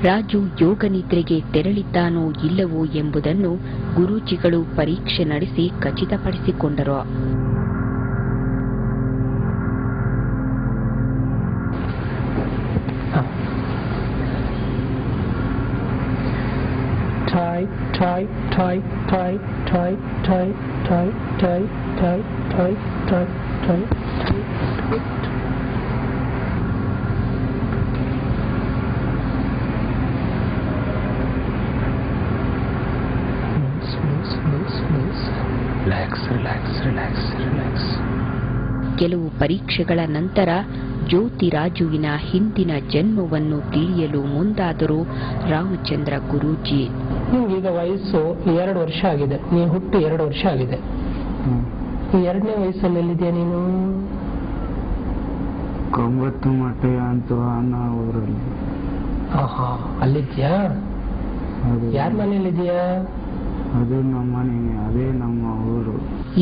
ರಾಜು ಯೋಗ ನಿದ್ರೆಗೆ ತೆರಳಿದ್ದಾನೋ ಇಲ್ಲವೋ ಎಂಬುದನ್ನು ಗುರೂಜಿಗಳು ಪರೀಕ್ಷೆ ನಡೆಸಿ ಖಚಿತಪಡಿಸಿಕೊಂಡರು. ಕೆಲವು ಪರೀಕ್ಷೆಗಳ ನಂತರ ಜ್ಯೋತಿರಾಜುವಿನ ಹಿಂದಿನ ಜನ್ಮವನ್ನು ತಿಳಿಯಲು ಮುಂದಾದರು ರಾಮಚಂದ್ರ ಗುರೂಜಿ. ಈಗ ವಯಸ್ಸು 2 ವರ್ಷ ಆಗಿದೆ, ನೀನು ಹುಟ್ಟು 2 ವರ್ಷ ಆಗಿದೆ. ಈ 2ನೇ ವಯಸ್ಸಲ್ಲಿ ಎಲ್ಲಿದೆಯಾ ನೀನು? 9 ಮಠ ಅಂತ ಊರಲ್ಲಿ. ಅಲ್ಲಿದ್ಯಾ? ಯಾರ ಮನೆಯಲ್ಲಿದೆಯಾ? ಅದು ನಮ್ಮ ಮನೆ, ಅದೇ ನಮ್ಮ ಊರು.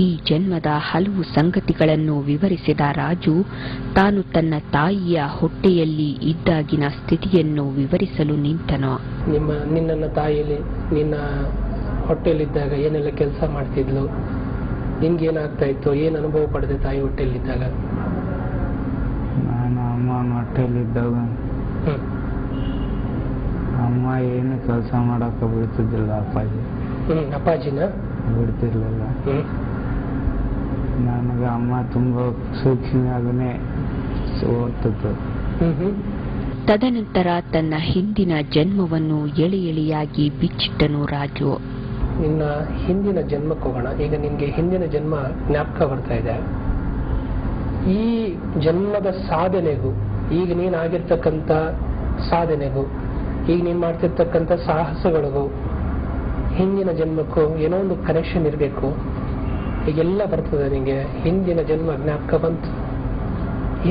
ಈ ಜನ್ಮದ ಹಲವು ಸಂಗತಿಗಳನ್ನು ವಿವರಿಸಿದ ರಾಜು ತಾನು ತನ್ನ ತಾಯಿಯ ಹೊಟ್ಟೆಯಲ್ಲಿ ಇದ್ದಾಗಿನ ಸ್ಥಿತಿಯನ್ನು ವಿವರಿಸಲು ನಿಂತನು. ನಿನ್ನ ತಾಯಿಯಲ್ಲಿ ನಿನ್ನ ಹೊಟ್ಟೆಯಲ್ಲಿದ್ದಾಗ ಏನೆಲ್ಲ ಕೆಲಸ ಮಾಡ್ತಿದ್ಲು, ನಿನ್ಗೇನಾಗ್ತಾ ಇತ್ತು, ಏನ್ ಅನುಭವ ಪಡೆದೆ ತಾಯಿ ಹೊಟ್ಟೆಯಲ್ಲಿದ್ದಾಗ? ನಾನು ಅಮ್ಮನ ಹೊಟ್ಟೆಯಲ್ಲಿದ್ದಾಗ ಅಮ್ಮ ಏನು ಕೆಲಸ ಮಾಡಕ್ಕೆ ಬಿಡ್ತಿದ್ದಿಲ್ಲ. ಅಪ್ಪಾಜಿನ ಬಿಡ್ತಿರ್ಲಿಲ್ಲ. ನನಗೆ ಅಮ್ಮ ತುಂಬಾ ಸೂಕ್ಷ್ಮವಾಗನೇ ಓದ್ತಿತ್ತು. ತದನಂತರ ತನ್ನ ಹಿಂದಿನ ಜನ್ಮವನ್ನು ಎಳೆ ಎಳೆಯಾಗಿ ಬಿಚ್ಚಿಟ್ಟನು ರಾಜು. ನಿನ್ನ ಹಿಂದಿನ ಜನ್ಮಕ್ಕೆ ಹೋಗೋಣ. ಈಗ ನಿನ್ಗೆ ಹಿಂದಿನ ಜನ್ಮ ಜ್ಞಾಪಕ ಬರ್ತಾ ಇದೆ. ಈ ಜನ್ಮದ ಸಾಧನೆಗೂ ಈಗ ನೀನ್ ಆಗಿರ್ತಕ್ಕಂಥ ಸಾಧನೆಗೂ ಈಗ ನೀನ್ ಮಾಡ್ತಿರ್ತಕ್ಕಂಥ ಸಾಹಸಗಳಿಗೂ ಹಿಂದಿನ ಜನ್ಮಕ್ಕೂ ಏನೋ ಒಂದು ಕನೆಕ್ಷನ್ ಇರಬೇಕು. ಈಗೆಲ್ಲ ಬರ್ತದೆ ನಿಂಗೆ. ಹಿಂದಿನ ಜನ್ಮ ಜ್ಞಾಪಕ ಬಂತು.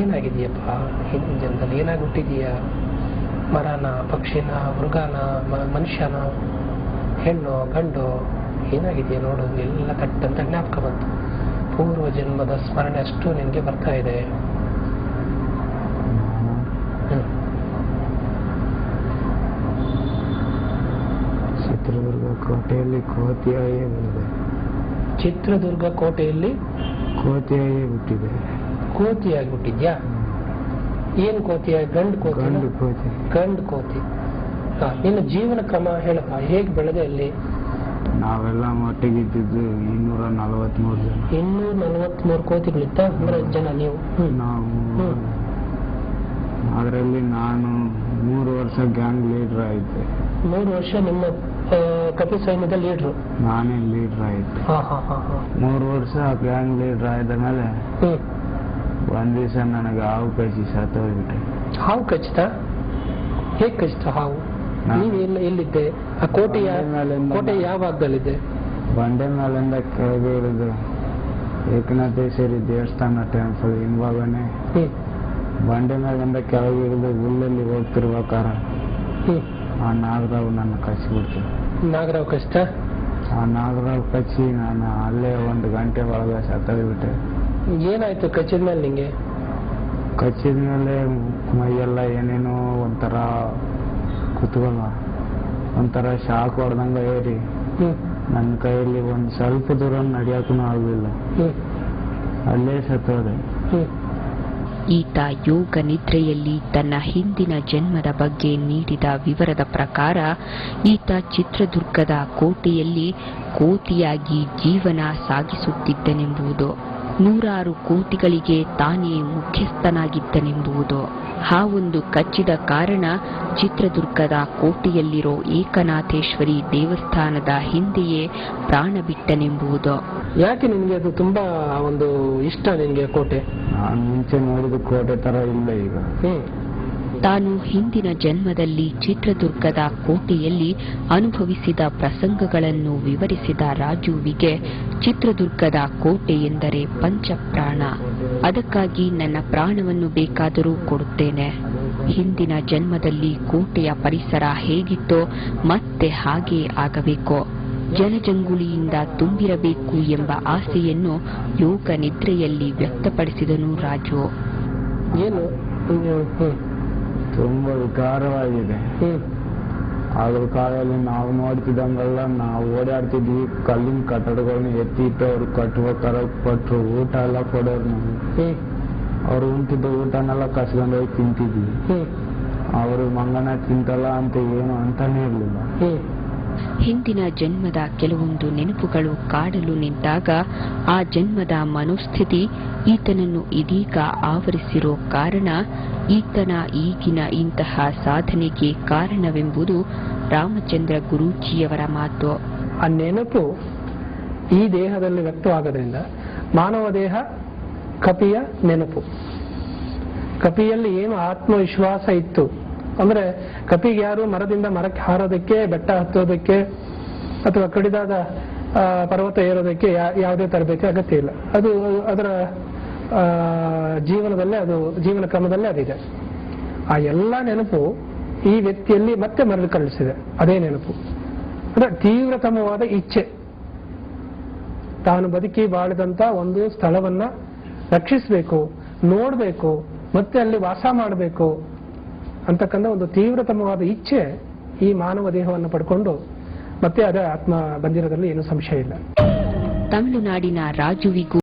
ಏನಾಗಿದೆಯಪ್ಪ ಹಿಂದಿನ ಜನ್ಮದಲ್ಲಿ? ಏನಾಗ್ಬಿಟ್ಟಿದೀಯ? ಮರನ, ಪಕ್ಷಿನ, ಮೃಗನ, ಮನುಷ್ಯನ, ಹೆಣ್ಣು, ಗಂಡು, ಏನಾಗಿದೆಯಾ ನೋಡು. ಎಲ್ಲ ಕಟ್ಟಂತ ಜ್ಞಾಪಕ ಬಂತು. ಪೂರ್ವ ಜನ್ಮದ ಸ್ಮರಣೆ ಅಷ್ಟು ನಿನ್ಗೆ ಬರ್ತಾ ಇದೆ. ಚಿತ್ರದುರ್ಗ ಕೋಟೆಯಲ್ಲಿ ಕೋತಿಯಾಗಿ ಬಂದಿದೆ. ಚಿತ್ರದುರ್ಗ ಕೋಟೆಯಲ್ಲಿ ಕೋತಿಯಾಗಿ ಬಿಟ್ಟಿದೆ. ಕೋತಿಯಾಗ್ಬಿಟ್ಟಿದ್ಯಾ? ಏನ್ ಕೋತಿಯಾಗಿ? ಗಂಡು ಕೋತಿ? ಗಂಡು ಕೋತಿ. ನಿನ್ನ ಜೀವನ ಕ್ರಮ ಹೇಳಪ್ಪ, ಹೇಗ್ ಬೆಳೆದೆ ಅಲ್ಲಿ? ನಾವೆಲ್ಲ ಒಟ್ಟಿಗಿದ್ದು 243 ಜನ. 243 ಕೋತಿಗಳಿದ್ದ? ಜನ ನೀವು? ನಾವು ಅದರಲ್ಲಿ ನಾನು 3 ವರ್ಷ ಗ್ಯಾಂಗ್ ಲೀಡರ್ ಆಯ್ತೆ. 3 ವರ್ಷ ನಿಮ್ಮ ಕಪಿ ಸೈನ್ಯದ ಲೀಡ್ರು? ನಾನೇ ಲೀಡರ್ ಆಯ್ತೆ. 3 ವರ್ಷ ಗ್ಯಾಂಗ್ ಲೀಡರ್ ಆಯ್ದ ಮೇಲೆ ಒಂದ್ ದಿವಸ ನನಗೆ ಹಾವು ಕಚ್ಚಿ ಸತ್ತೋಗ್ಬಿಟ್ಟೆ. ಹಾವು ಕಚ್ಚಿತ? ಹೇಗ್ ಕಚ್ಚಿತ ಹಾವು? ನೀವು ಎಲ್ಲಿದ್ದೆ? ಆ ಕೋಟೆ ಯಾವ ಭಾಗದಲ್ಲಿದ್ದೆ? ಬಂಡೆ ಮೇಲಿಂದ ಕೆಳಗೆ ಇಳಿದು ಏಕನಾಥೇಶ್ವರಿ ದೇವಸ್ಥಾನ ಟೆಂಪಲ್ ಹಿಂಭಾಗನೆ ಬಂಡೆ ಮೇಲಿಂದ ಕೆಳಗೆ ಇಳಿದು ಹುಲ್ಲಲ್ಲಿ ಹೋಗ್ತಿರ್ಬೇಕಾರ ಆ ನಾಗರಾವ್ ನನ್ನ ಕಚ್ಚಿಬಿಡ್ತು. ನಾಗರಾವ್ ಕಷ್ಟ? ಆ ನಾಗರಾವ್ ಕಚ್ಚಿ ನಾನು ಅಲ್ಲೇ 1 ಗಂಟೆ ಒಳಗೆ ಸತ್ತೋಗ್ಬಿಟ್ಟೆ. ಏನಾಯ್ತು ಕಚ್ಚಿದ ಮೇಲೆ ನಿಂಗೆ? ಕಚ್ಚಿದ ಮೇಲೆ ಮೈಯೆಲ್ಲ ಏನೇನೋ ಒಂಥರ ಕುತ್ಕೊಲ್ಲ, ಒಂಥರ ಶಾಕ್ ಹೊಡೆದಂಗ ಏರಿ ನನ್ನ ಕೈಯಲ್ಲಿ ಒಂದು ಸ್ವಲ್ಪ ದೂರ ನಡೆಯೋಕ್ಕೂ ಆಗಲಿಲ್ಲ. ಅಲ್ಲೇ ಸತ್ತೋದೆ. ಈತ ಯೋಗ ನಿದ್ರೆಯಲ್ಲಿ ತನ್ನ ಹಿಂದಿನ ಜನ್ಮದ ಬಗ್ಗೆ ನೀಡಿದ ವಿವರದ ಪ್ರಕಾರ ಈತ ಚಿತ್ರದುರ್ಗದ ಕೋಟೆಯಲ್ಲಿ ಕೋತಿಯಾಗಿ ಜೀವನ ಸಾಗಿಸುತ್ತಿದ್ದನೆಂಬುದು, 100 ಕೋತಿಗಳಿಗೆ ತಾನೇ ಮುಖ್ಯಸ್ಥನಾಗಿದ್ದನೆಂಬುದು. ಹಾವೊಂದು ಕಚ್ಚಿದ ಕಾರಣ ಚಿತ್ರದುರ್ಗದ ಕೋಟೆಯಲ್ಲಿರೋ ಏಕನಾಥೇಶ್ವರಿ ದೇವಸ್ಥಾನದ ಹಿಂದೆಯೇ ಪ್ರಾಣ ಬಿಟ್ಟನೆಂಬುದು. ಯಾಕೆ ನಿನ್ಗೆ ಅದು ತುಂಬಾ ಒಂದು ಇಷ್ಟ ನಿನ್ಗೆ ಕೋಟೆ? ನಾನು ಮುಂಚೆ ನೋಡಿದ ಕೋಟೆ ತರ ಇಲ್ಲ ಈಗ. ತಾನು ಹಿಂದಿನ ಜನ್ಮದಲ್ಲಿ ಚಿತ್ರದುರ್ಗದ ಕೋಟೆಯಲ್ಲಿ ಅನುಭವಿಸಿದ ಪ್ರಸಂಗಗಳನ್ನು ವಿವರಿಸಿದ ರಾಜುವಿಗೆ ಚಿತ್ರದುರ್ಗದ ಕೋಟೆ ಎಂದರೆ ಪಂಚಪ್ರಾಣ. ಅದಕ್ಕಾಗಿ ನನ್ನ ಪ್ರಾಣವನ್ನು ಬೇಕಾದರೂ ಕೊಡುತ್ತೇನೆ. ಹಿಂದಿನ ಜನ್ಮದಲ್ಲಿ ಕೋಟೆಯ ಪರಿಸರ ಹೇಗಿತ್ತೋ ಮತ್ತೆ ಹಾಗೇ ಆಗಬೇಕು, ಜನಜಂಗುಳಿಯಿಂದ ತುಂಬಿರಬೇಕು ಎಂಬ ಆಸೆಯನ್ನು ಯೋಗ ನಿದ್ರೆಯಲ್ಲಿ ವ್ಯಕ್ತಪಡಿಸಿದನು ರಾಜು. ಏನು ತುಂಬಾ ವಿಕಾರವಾಗಿದೆ. ಆಗಲ ಕಾಲದಲ್ಲಿ ನಾವು ನೋಡ್ತಿದ್ದಂಗೆಲ್ಲ ನಾವು ಓಡಾಡ್ತಿದ್ವಿ, ಕಲ್ಲಿನ ಕಟ್ಟಡಗಳನ್ನ ಎತ್ತಿಟ್ಟು ಅವ್ರು ಕಟ್ಬೇಕಾರೆ ಕೊಟ್ಟರು, ಊಟ ಎಲ್ಲ ಕೊಡೋರು ನಮ್ಗೆ. ಅವ್ರು ಉಂಟಿದ್ದ ಊಟನೆಲ್ಲ ಕಸ್ಕೊಂಡು ಹೋಗಿ ತಿಂತಿದ್ವಿ. ಅವರು ಮಂಗನ ತಿಂತಲ್ಲ ಅಂತ ಏನು ಅಂತಾನೆ ಇರಲಿಲ್ಲ. ಹಿಂದಿನ ಜನ್ಮದ ಕೆಲವೊಂದು ನೆನಪುಗಳು ಕಾಡಲು ನಿಂತಾಗ ಆ ಜನ್ಮದ ಮನೋಸ್ಥಿತಿ ಈತನನ್ನು ಇದೀಗ ಆವರಿಸಿರೋ ಕಾರಣ, ಈತನ ಈಗಿನ ಇಂತಹ ಸಾಧನೆಗೆ ಕಾರಣವೆಂಬುದು ರಾಮಚಂದ್ರ ಗುರೂಜಿಯವರ ಮಾತು. ಆ ನೆನಪು ಈ ದೇಹದಲ್ಲಿ ವ್ಯಕ್ತವಾಗೋದ್ರಿಂದ ಮಾನವ ದೇಹ ಕಪಿಯ ನೆನಪು. ಕಪಿಯಲ್ಲಿ ಏನು ಆತ್ಮವಿಶ್ವಾಸ ಇತ್ತು ಅಂದ್ರೆ, ಕಪಿಗೆ ಯಾರು ಮರದಿಂದ ಮರಕ್ಕೆ ಹಾರೋದಕ್ಕೆ, ಬೆಟ್ಟ ಹತ್ತೋದಕ್ಕೆ ಅಥವಾ ಕಡಿದಾದ ಪರ್ವತ ಏರೋದಕ್ಕೆ ಯಾವುದೇ ತರಬೇತಿ ಅಗತ್ಯ ಇಲ್ಲ. ಅದು ಅದರ ಜೀವನದಲ್ಲೇ, ಅದು ಜೀವನ ಕ್ರಮದಲ್ಲೇ ಅದಿದೆ. ಆ ಎಲ್ಲ ನೆನಪು ಈ ವ್ಯಕ್ತಿಯಲ್ಲಿ ಮತ್ತೆ ಮರಳಿಸಿದೆ. ಅದೇ ನೆನಪು ಅಂದ್ರೆ ತೀವ್ರತಮವಾದ ಇಚ್ಛೆ, ತಾನು ಬದುಕಿ ಬಾಳಿದಂತ ಒಂದು ಸ್ಥಳವನ್ನ ರಕ್ಷಿಸಬೇಕು, ನೋಡಬೇಕು, ಮತ್ತೆ ಅಲ್ಲಿ ವಾಸ ಮಾಡಬೇಕು ಅಂತಕ್ಕಂಥ ಒಂದು ತೀವ್ರತಮವಾದ ಇಚ್ಛೆ ಈ ಮಾನವ ದೇಹವನ್ನು ಪಡ್ಕೊಂಡು ಮತ್ತೆ ಅದೇ ಆತ್ಮ ಬಂದಿರೋದ್ರಲ್ಲಿ ಏನು ಸಂಶಯ ಇಲ್ಲ. ತಮಿಳುನಾಡಿನ ರಾಜುವಿಗೂ